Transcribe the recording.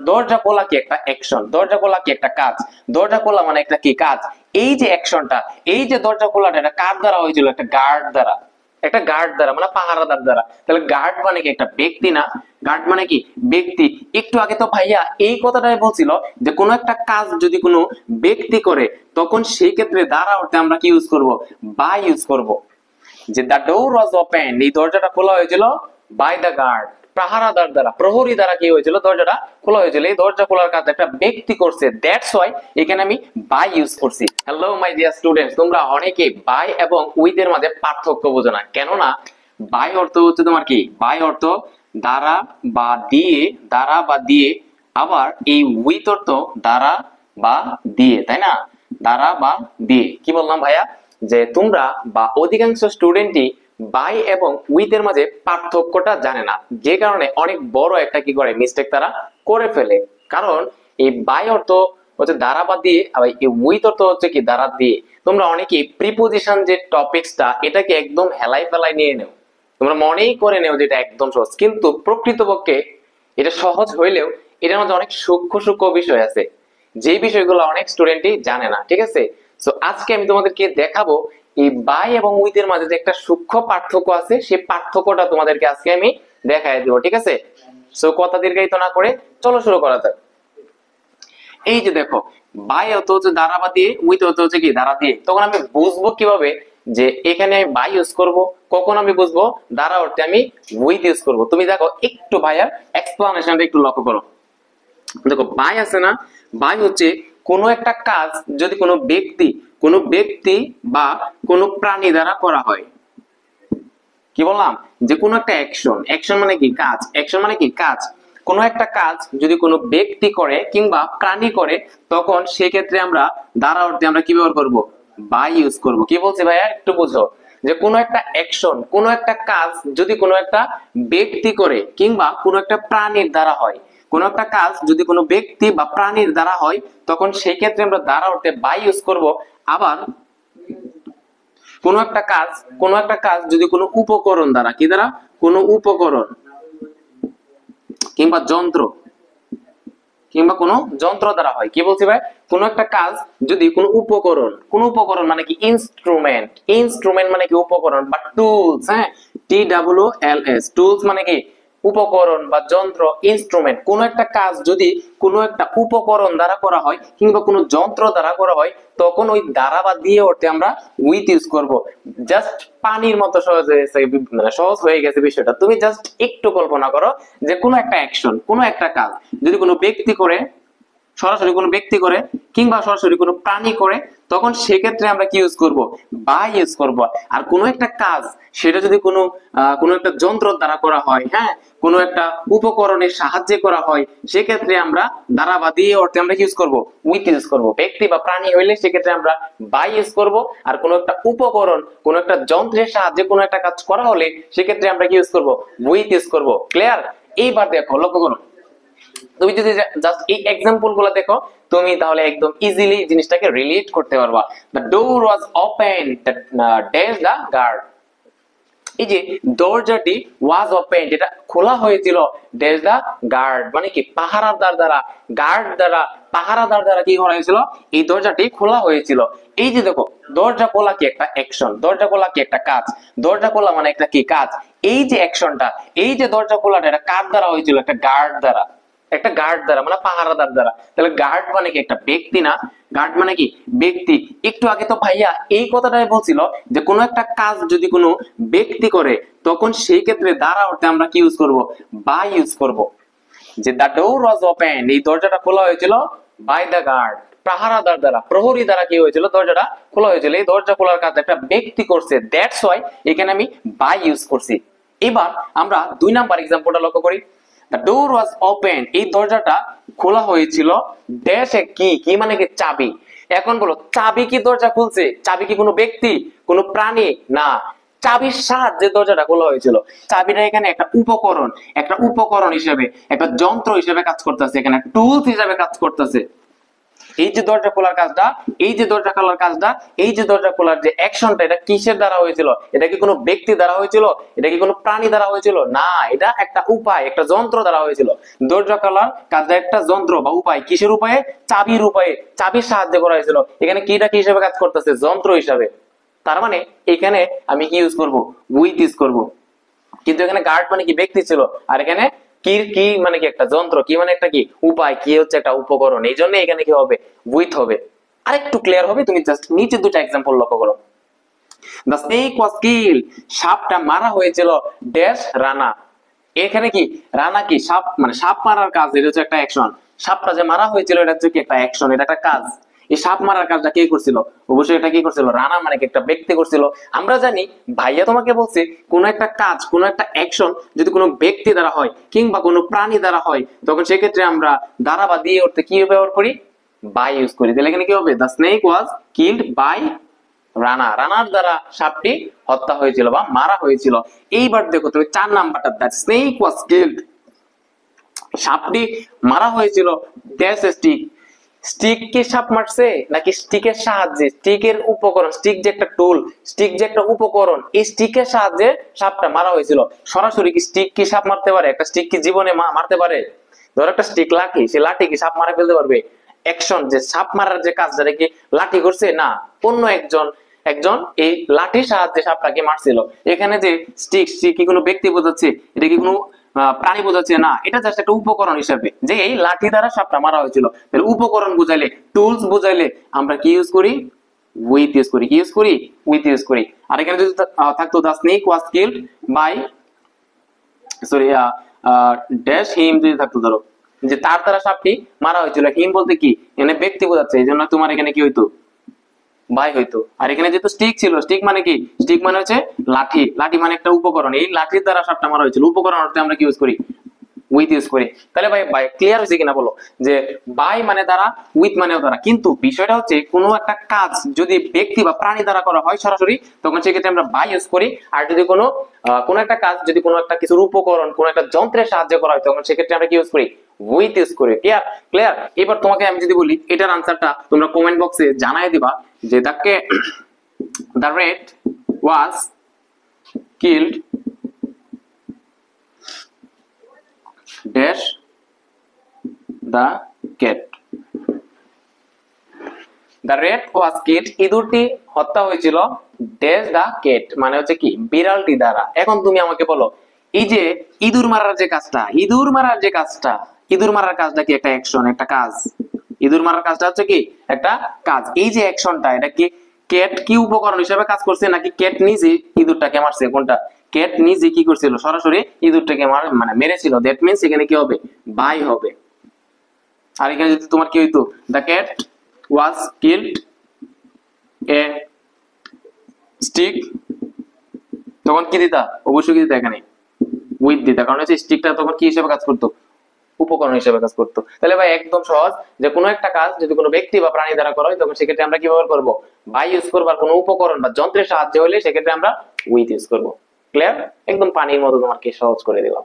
দরজা খোলা কি একটা অ্যাকশন, দরজা খোলা কি একটা কাজ, দরজা খোলা মানে একটা কি কাজ। এই যে অ্যাকশনটা, এই যে দরজা খোলাটা, এটা কার দ্বারা হয়েছিল? একটা গার্ড দ্বারা, একটা গার্ড দ্বারা মানে পাহারাদার দ্বারা। তাহলে গার্ড মানে কি একটা ব্যক্তি না? গার্ড মানে কি ব্যক্তি। একটু আগে তো ভাইয়া এই কথাটাই বলছিল যে কোনো একটা কাজ যদি কোনো ব্যক্তি করে তখন সেই ক্ষেত্রে দ্বারা অর্থে আমরা কি ইউজ করব? বাই ইউজ করব। যে দ্য ডোর ওয়াজ ওপেন, এই দরজাটা খোলা হয়েছিল বাই দ্য গার্ড, পাহারাদার দ্বারা, প্রহরী দ্বারা কি হয়েছিল? দরজাটা খোলা হয়েছিল। এই দরজা খোলার কাজ একটা ব্যক্তি করছে, দ্যাটস ওয়াই এখানে আমি বাই ইউজ করছি। হ্যালো মাই ডিয়ার স্টুডেন্টস, তোমরা অনেকে বাই এবং উইথ এর মাঝে পার্থক্য বোঝো না। কেননা বাই অর্থ হচ্ছে তোমার কি? বাই অর্থ দ্বারা বা দিয়ে, দ্বারা বা দিয়ে। আবার এই উইথ অর্থ দ্বারা বা দিয়ে, তাই না? দ্বারা বা দিয়ে। কি বললাম ভাইয়া? যে তোমরা বা অধিকাংশ স্টুডেন্টই বাই এবং উইথ এর মাঝে পার্থক্যটা জানে না, যে কারণে অনেক বড় একটা কি করে মিস্টেক তারা করে ফেলে। কারণ এই বাই অর্থ হচ্ছে দ্বারা বা দিয়ে, আবার এই উইথ অর্থ হচ্ছে কি? দ্বারা দিয়ে। তোমরা অনেকেই প্রিপোজিশন যে টপিকসটা, এটাকে একদম হেলাই ফেলাই নিয়ে নেও, তোমরা মনেই করে নেও যে এটা একদম সহজ, কিন্তু প্রকৃতপক্ষে এটা সহজ হইলেও এটার মধ্যে অনেক সূক্ষ্ম সূক্ষ্ম বিষয় আছে, যে বিষয়গুলো অনেক স্টুডেন্টই জানে না। ঠিক আছে, সো আজকে আমি তোমাদেরকে দেখাবো এই বাই এবং উইথ এর মাঝে যে একটা সূক্ষ্ম পার্থক্য আছে, সেই পার্থক্যটা তোমাদেরকে আজকে আমি দেখাই দিব। ঠিক আছে, সো কথা দীর্ঘায়িত না করে চলো শুরু করা যাক। এই যে দেখো, বাই অর্থ হচ্ছে দ্বারা বা দিয়ে, উইথ অর্থ হচ্ছে কি? দ্বারা দিয়ে। তখন আমি বুঝবো কিভাবে যে এখানে আমি বাই ইউজ করব? কখন আমি বুঝবো দ্বারা অর্থে আমি উইথ ইউজ করব? তুমি দেখো একটু ভাইয়ার এক্সপ্লানেশনটা একটু লক্ষ্য করো। দেখো, বাই আছে না, বাই হচ্ছে কোনো একটা কাজ যদি কোনো ব্যক্তি বা কোনো প্রাণী দ্বারা করা হয়। কি বললাম? যে কোনো একটা অ্যাকশন, অ্যাকশন মানে কি? কাজ। অ্যাকশন মানে কি? কাজ। কোনো একটা কাজ যদি কোনো ব্যক্তি করে কিংবা প্রাণী করে, তখন সেক্ষেত্রে আমরা দ্বারা অর্থে আমরা কি ব্যবহার করব? বাই ইউজ করব। কি বলছে ভাইয়া একটু বুঝো। যে কোনো একটা অ্যাকশন, কোনো একটা কাজ যদি কোনো একটা ব্যক্তি করে কিংবা কোনো একটা প্রাণীর দ্বারা হয়, কোন একটা কাজ যদি কোনো ব্যক্তি বা প্রাণীর দ্বারা হয়, তখন সেই ক্ষেত্রে আমরা দ্বারা অর্থে বাই ইউজ করব। আবার কোন একটা কাজ যদি কোনো উপকরণ দ্বারা, কি দ্বারা? কোনো উপকরণ কিংবা যন্ত্র, কিংবা কোনো যন্ত্র দ্বারা হয়। কি বলছি ভাই? কোন একটা কাজ যদি কোনো উপকরণ মানে কি? ইনস্ট্রুমেন্ট। ইনস্ট্রুমেন্ট মানে কি? উপকরণ বা টুলস। হ্যাঁ, TOOLS, টুলস মানে কি? উপকরণ বা যন্ত্র, ইনস্ট্রুমেন্ট। কোন একটা কাজ যদি কোনো একটা উপকরণ দ্বারা করা হয় কিংবা কোনো যন্ত্র দ্বারা করা হয়, তখন ওই দ্বারা বা দিয়ে অর্থে আমরা উইথ ইউজ করব। জাস্ট পানির মতো সহজ হয়েছে, মানে সহজ হয়ে গেছে বিষয়টা। তুমি জাস্ট একটু কল্পনা করো যে কোনো একটা অ্যাকশন, কোনো একটা কাজ যদি কোনো ব্যক্তি করে, সরাসরি কোনো ব্যক্তি করে কিংবা সরাসরি কোনো প্রাণী করে, তখন সেক্ষেত্রে আমরা কি ইউজ করব? বাই ইউজ করব। আর কোনো একটা কাজ সেটা যদি কোনো একটা যন্ত্র দ্বারা করা হয়, হ্যাঁ, কোনো একটা উপকরণের সাহায্যে করা হয়, সেক্ষেত্রে আমরা দ্বারা বা দিয়ে অর্থে আমরা ইউজ করব? উইথ ইউজ করব। ব্যক্তি বা প্রাণী হইলে সেক্ষেত্রে আমরা বাই ইউজ করব। আর কোনো একটা উপকরণ, কোনো একটা যন্ত্রের সাহায্যে কোনো একটা কাজ করা হলে সেক্ষেত্রে আমরা কি ইউজ করব? উইথ ইউজ করব। ক্লিয়ার? এইবার দেখো, লক্ষ্য করো, তুমি যদি জাস্ট এই এক্সাম্পল গুলো দেখো, তুমি তাহলে একদম ইজিলি জিনিসটাকে রিলেট করতে পারবা। The door was open, dash the guard. এই যে দরজাটি ওয়াজ ওপেন, এটা খোলা হয়েছিল, ড্যাশ দ্য গার্ড মানে কি? পাহারাদার দ্বারা, গার্ড দ্বারা, পাহারাদার দ্বারা কি করা হয়েছিল? এই দরজাটি খোলা হয়েছিল। এই যে দেখো, দরজা খোলা কি একটা অ্যাকশন, দরজা খোলা কি একটা কাজ, দরজা খোলা মানে একটা কি কাজ। এই যে অ্যাকশনটা, এই যে দরজা খোলাটা, এটা কার দ্বারা হয়েছিল? একটা গার্ড দ্বারা, একটা গার্ড দ্বারা মানে পাহারাদার দ্বারা। তাহলে গার্ড মানে কি? একটা ব্যক্তি না? গার্ড মানে কি? ব্যক্তি। একটু আগে তো ভাইয়া এই কথাটাই বলছিল যে কোনো একটা কাজ যদি কোনো ব্যক্তি করে, তখন সেই ক্ষেত্রে দ্বারা অর্থে আমরা কি ইউজ করব? বাই ইউজ করব। যে দ্য ডোর ওয়াজ ওপেন, এই দরজাটা খোলা হয়েছিল বাই দ্য গার্ড, পাহারাদার দ্বারা, প্রহরী দ্বারা কি হয়েছিল? দরজাটা খোলা হয়েছিল। এই দরজা খোলার কাজ একটা ব্যক্তি করছে, দ্যাটস ওয়াই এখানে আমি বাই ইউজ করছি। এবার আমরা 2 নাম্বার এক্সাম্পলটা লক্ষ্য করি। The door was open, এই দরজাটা খোলা হয়েছিল, ড্যাশে কি? কি মানে কি? চাবি। এখন বলো, চাবি কি দরজা খুলছে? চাবি কি কোনো ব্যক্তি, কোনো প্রাণী? না, চাবির সাহায্যে দরজাটা খোলা হয়েছিল। চাবিটা এখানে একটা উপকরণ হিসেবে, একটা যন্ত্র হিসেবে কাজ করতেছে, এখানে টুলস হিসেবে কাজ করতেছে। এই যে দরজা খোলার কাজটা, এই যে দরজা খোলার কাজটা, এই যে দরজা খোলার যে অ্যাকশনটা, এটা কিসের দ্বারা হয়েছিল? এটা কি কোনো ব্যক্তি দ্বারা হয়েছিল? এটা কি কোনো প্রাণী দ্বারা হয়েছিল? না, এটা একটা উপায়, একটা যন্ত্র দ্বারা হয়েছিল। দরজা খোলার কাজটা একটা যন্ত্র বা উপায়। কিসের উপায়ে? চাবির উপায়ে, চাবির সাহায্যে করা হয়েছিল। এখানে কিটা কি হিসেবে কাজ করতেছে? যন্ত্র হিসাবে। তার মানে এখানে আমি কি ইউজ করব? উইথ ইউজ করব। কিন্তু এখানে গার্ড মানে কি? ব্যক্তি ছিল, আর এখানে কি মানে কি? একটা যন্ত্র। কি মানে একটা কি? উপায়। কি হচ্ছে? একটা উপকরণ। এই জন্য এখানে কি হবে? উইথ হবে। আরেকটু ক্লিয়ার হবে, তুমি জাস্ট নিচে দুটো এক্সাম্পল লক্ষ্য করো। দ্য স্নেক ওয়াজ কিল্ড, সাপটা মারা হয়েছিল ড্যাশ রানা। এখানে কি রানা কি? সাপ, মানে সাপ মারার কাজ, এটা হচ্ছে একটা অ্যাকশন। সাপটা যে মারা হয়েছিল এটা হচ্ছে কি? একটা অ্যাকশন, এটা একটা কাজ। এই সাপ মারার কাজটা কে করছিল? অবশ্যই এটা কি করছিল? রানা, মানে কি? একটা ব্যক্তি করছিল। আমরা জানি ভাইয়া তোমাকে বলছে কোন একটা কাজ, কোন একটা অ্যাকশন যদি কোনো ব্যক্তি দ্বারা হয় কিংবা কোনো প্রাণী দ্বারা হয়, তখন সেক্ষেত্রে আমরা দ্বারা বা দিয়ে উঠতে কি ব্যবহার করি? বাই ইউজ করি। তাহলে এখানে কি হবে? The snake was killed by Rana, রানার দ্বারা সাপটি হত্যা হয়েছিল বা মারা হয়েছিল। এইবার দেখো তুমি 4 নাম্বারটা, দ্য স্নেক ওয়াজ কিল্ড, সাপটি মারা হয়েছিল ড্যাশ স্টিক। স্টিক কে সাপ মারছে নাকি স্টিকের সাহায্যে? স্টিকের উপকরণ, স্টিক যে একটা টুল, স্টিক যে একটা উপকরণ, এই স্টিকের সাহায্যে সাপটা মারা হয়েছিল। সরাসরি কি স্টিক কি সাপ মারতে পারে? একটা স্টিক কি জীবনে মারতে পারে? ধর একটা স্টিক লাঠি, সে লাঠি কি সাপ মারা ফেলতে পারবে? অ্যাকশন যে সাপ মারার যে কাজ, যেটা কি লাঠি করছে? না, অন্য একজন একজন এই লাঠির সাহায্যে সাপটাকে মারছিল। এখানে যে স্টিক, স্টিক কি কোনো ব্যক্তি বোঝাচ্ছে? এটা কি কোনো প্রাণী বোঝাচ্ছে? না, এটা জাস্ট একটা উপকরণ হিসাবে, যে এই লাঠি দ্বারা সাপটা মারা হয়েছিল। তাহলে উপকরণ বুঝাইলে, টুলস বুঝাইলে আমরা কি ইউজ করি? উইথ ইউজ করি। কি ইউজ করি? উইথ ইউজ করি। আর এখানে যদি থাকতো the snake was killed by, sorry, dash him যদি থাকতো, ধরো যে তার দ্বারা সাপটি মারা হয়েছিল। হিম বলতে কি? এখানে ব্যক্তি বোঝাচ্ছে, এই জন্য তোমার এখানে কি হইতো? বাই হইতো। আর এখানে যেহেতু স্টিক ছিল, স্টিক মানে কি? স্টিক মানে হচ্ছে লাঠি, লাঠি মানে একটা উপকরণ। এই লাঠির দ্বারা সাপটা মারা হয়েছিল। উপকরণ অর্থে আমরা কি ইউজ করি? উইথ ইউজ করি। তাহলে ভাই বাই ক্লিয়ার হয়েছে কিনা বলো? যে বাই মানে দ্বারা, উইথ মানেও দ্বারা। কিন্তু বিষয়টা হচ্ছে কোনো একটা কাজ যদি ব্যক্তি বা প্রাণী দ্বারা করা হয় সরাসরি, তখন সেক্ষেত্রে আমরা বাই ইউজ করি। আর যদি কোনো একটা কাজ যদি কোনো একটা কিছুর উপকরণ, কোনো একটা যন্ত্রের সাহায্যে করা হয়, তখন সেক্ষেত্রে আমরা কি ইউজ করি? উইথ ইউজ করি। ক্লিয়ার? ক্লিয়ার। এবার তোমাকে আমি যদি বলি এটার আনসারটা তোমরা কমেন্ট বক্সে জানাই দিবা, যে the rat was killed dash the cat. The rat was killed, ইঁদুরটি হত্যা হয়েছিল ড্যাশ দ্য ক্যাট, মানে হচ্ছে কি? বিড়ালটি দ্বারা। এখন তুমি আমাকে বলো, এই যে ইঁদুর মারার যে কাজটা, ইঁদুর মারার যে কাজটা, ইঁদুর মারার কাজটা কি? একটা অ্যাকশন, একটা কাজ। ইঁদুর মারার কাজটা হচ্ছে কি? একটা কাজ। এই যে অ্যাকশনটা, এটা কি ক্যাট কি উপকরণ হিসেবে কাজ করছে নাকি ক্যাট নিজে ইঁদুরটাকে মারছে? কোনটা? ক্যাট নিজে কি করছিল? সরাসরি ইঁদুরটাকে মানে মেরেছিল। দ্যাট মিন্স এখানে কি হবে? বাই হবে। আর এখানে যদি তোমার কি হইতো? The cat was killed a stick, তখন কি দিতা? অবশ্যই কি দিতা? এখানে উইথ দিতা, কারণ হচ্ছে স্টিকটা তখন কি হিসেবে কাজ করতো? উপকরণ হিসেবে কাজ করতো। তাহলে ভাই একদম সহজ, যে কোনো একটা কাজ যদি কোনো ব্যক্তি বা প্রাণী দ্বারা করা হয়, তখন সেক্ষেত্রে আমরা কি ব্যবহার করবো? বাই ইউজ করবো। আর কোনো উপকরণ বা যন্ত্রের সাহায্যে হলে সেক্ষেত্রে আমরা উইথ ইউজ করবো। ক্লিয়ার? একদম পানির মতো তোমাকে সহজ করে দিলাম।